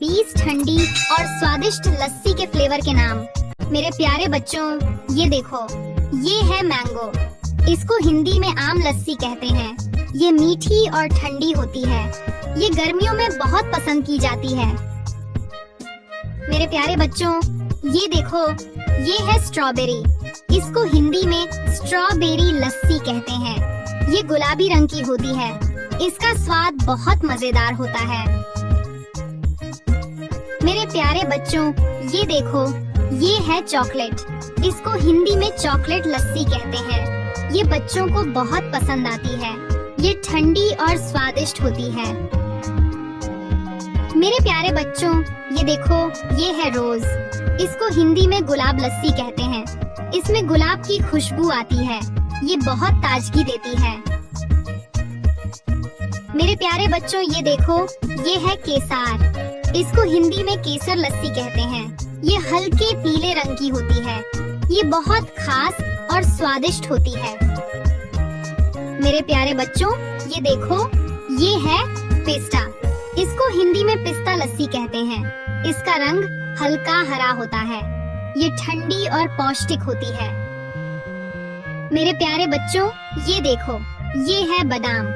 20 ठंडी और स्वादिष्ट लस्सी के फ्लेवर के नाम। मेरे प्यारे बच्चों, ये देखो, ये है मैंगो। इसको हिंदी में आम लस्सी कहते हैं। ये मीठी और ठंडी होती है। ये गर्मियों में बहुत पसंद की जाती है। मेरे प्यारे बच्चों, ये देखो, ये है स्ट्रॉबेरी। इसको हिंदी में स्ट्रॉबेरी लस्सी कहते हैं। ये गुलाबी रंग की होती है। इसका स्वाद बहुत मजेदार होता है। मेरे प्यारे बच्चों, ये देखो, ये है चॉकलेट। इसको हिंदी में चॉकलेट लस्सी कहते हैं। ये बच्चों को बहुत पसंद आती है। ये ठंडी और स्वादिष्ट होती है। मेरे प्यारे बच्चों, ये देखो, ये है रोज। इसको हिंदी में गुलाब लस्सी कहते हैं। इसमें गुलाब की खुशबू आती है। ये बहुत ताजगी देती है। मेरे प्यारे बच्चों, ये देखो, ये है केसर। इसको हिंदी में केसर लस्सी कहते हैं। ये हल्के पीले रंग की होती है। ये बहुत खास और स्वादिष्ट होती है। मेरे प्यारे बच्चों, ये देखो, ये है पिस्ता। इसको हिंदी में पिस्ता लस्सी कहते हैं। इसका रंग हल्का हरा होता है। ये ठंडी और पौष्टिक होती है। मेरे प्यारे बच्चों, ये देखो, ये है बादाम।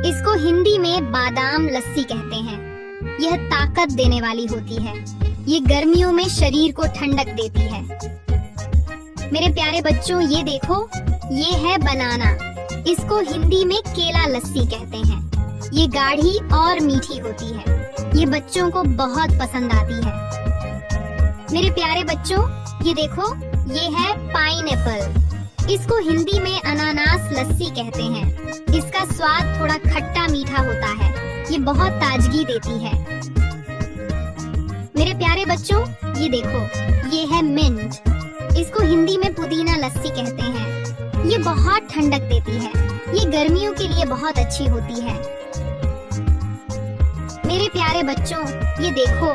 इसको हिंदी में बादाम लस्सी कहते हैं। यह ताकत देने वाली होती है। ये गर्मियों में शरीर को ठंडक देती है। मेरे प्यारे बच्चों, ये देखो, ये है बनाना। इसको हिंदी में केला लस्सी कहते हैं। ये गाढ़ी और मीठी होती है। ये बच्चों को बहुत पसंद आती है। मेरे प्यारे बच्चों, ये देखो, ये है पाइनएप्पल। इसको हिंदी में अनानास लस्सी कहते हैं। इसका स्वाद थोड़ा खट्टा मीठा होता है। ये बहुत ताजगी देती है। मेरे प्यारे बच्चों, ये देखो, ये है मिंट। इसको हिंदी में पुदीना लस्सी कहते हैं। ये बहुत ठंडक देती है। ये गर्मियों के लिए बहुत अच्छी होती है। मेरे प्यारे बच्चों, ये देखो,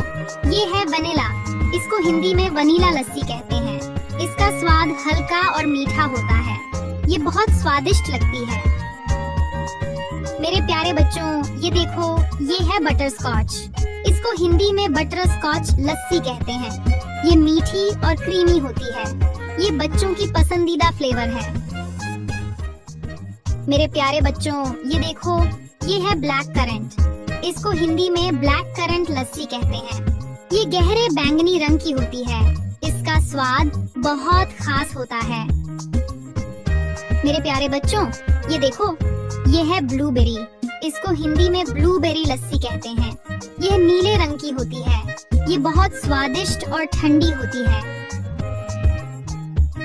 ये है वनीला। इसको हिंदी में वनीला लस्सी कहते हैं। इसका स्वाद हल्का और मीठा होता है। ये बहुत स्वादिष्ट लगती है। मेरे प्यारे बच्चों, ये देखो, ये है बटर स्कॉच। इसको हिंदी में बटर स्कॉच लस्सी कहते हैं। ये मीठी और क्रीमी होती है। ये बच्चों की पसंदीदा फ्लेवर है। मेरे प्यारे बच्चों, ये देखो, ये है ब्लैक करंट। इसको हिंदी में ब्लैक करंट लस्सी कहते हैं। ये गहरे बैंगनी रंग की होती है। इसका स्वाद बहुत खास होता है। मेरे प्यारे बच्चों, ये देखो, ये है ब्लूबेरी। इसको हिंदी में ब्लूबेरी लस्सी कहते हैं। यह नीले रंग की होती है। ये बहुत स्वादिष्ट और ठंडी होती है।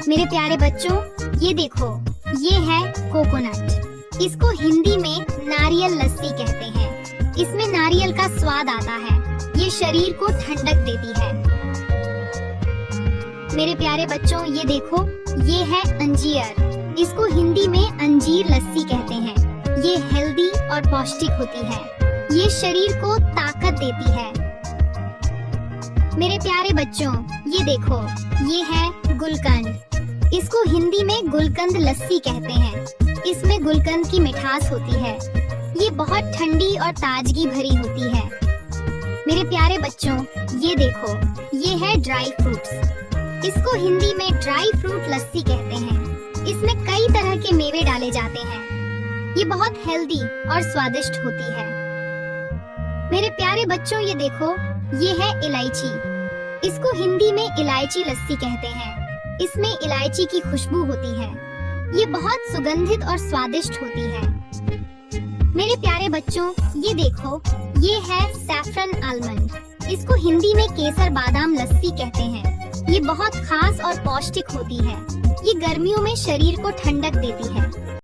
मेरे प्यारे बच्चों, ये देखो, ये है कोकोनट। इसको हिंदी में नारियल लस्सी कहते हैं। इसमें नारियल का स्वाद आता है। ये शरीर को ठंडक देती है। मेरे प्यारे बच्चों, ये देखो, ये है अंजीर। इसको हिंदी में अंजीर लस्सी कहते हैं। ये हेल्दी और पौष्टिक होती है। ये शरीर को ताकत देती है। मेरे प्यारे बच्चों, ये देखो, ये है गुलकंद। इसको हिंदी में गुलकंद लस्सी कहते हैं। इसमें गुलकंद की मिठास होती है। ये बहुत ठंडी और ताजगी भरी होती है। मेरे प्यारे बच्चों, ये देखो, ये है ड्राई फ्रूट्स। इसको हिंदी में ड्राई फ्रूट लस्सी कहते हैं। इसमें कई तरह के मेवे डाले जाते हैं। ये बहुत हेल्दी और स्वादिष्ट होती है। मेरे प्यारे बच्चों, ये देखो, ये है इलायची। इसको हिंदी में इलायची लस्सी कहते हैं। इसमें इलायची की खुशबू होती है। ये बहुत सुगंधित और स्वादिष्ट होती है। मेरे प्यारे बच्चों, ये देखो, ये है सैफरन आलमंड। इसको हिंदी में केसर बादाम लस्सी कहते हैं। ये बहुत खास और पौष्टिक होती है। ये गर्मियों में शरीर को ठंडक देती है।